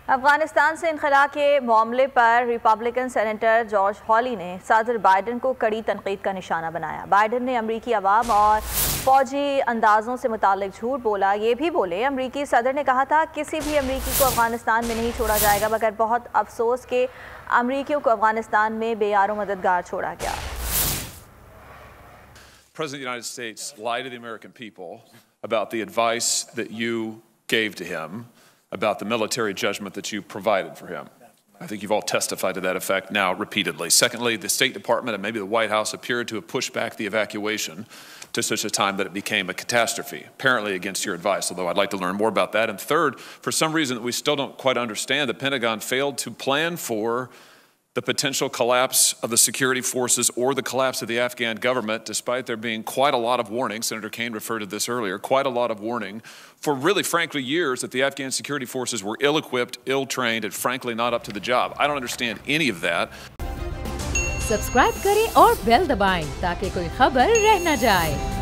अफगानिस्तान से इनखला के मामले पर रिपब्लिकन सेनेटर जॉर्ज हॉली ने सदर बाइडन को कड़ी तनकीद का निशाना बनाया। बाइडन ने अमरीकी अवाम और फौजी अंदाजों से मुतालिक झूठ बोला। ये भी बोले, अमरीकी सदर ने कहा था किसी भी अमरीकी को अफगानिस्तान में नहीं छोड़ा जाएगा, मगर बहुत अफसोस के अमरीकियों को अफगानिस्तान में बेयारो मददगार छोड़ा गया। President of the United States lied to the American people about the advice that you gave to him, about the military judgment that you provided for him. I think you've all testified to that effect now repeatedly. Secondly, the State Department and maybe the White House appeared to have pushed back the evacuation to such a time that it became a catastrophe, apparently against your advice, although I'd like to learn more about that. And third, for some reason that we still don't quite understand, the Pentagon failed to plan for the potential collapse of the security forces or the collapse of the Afghan government, despite there being quite a lot of warning. Senator Kaine referred to this earlier, quite a lot of warning for really, frankly, years that the Afghan security forces were ill-equipped, ill-trained, and frankly not up to the job. I don't understand any of that. Subscribe करें और bell दबाएं ताकि कोई खबर रह न जाए।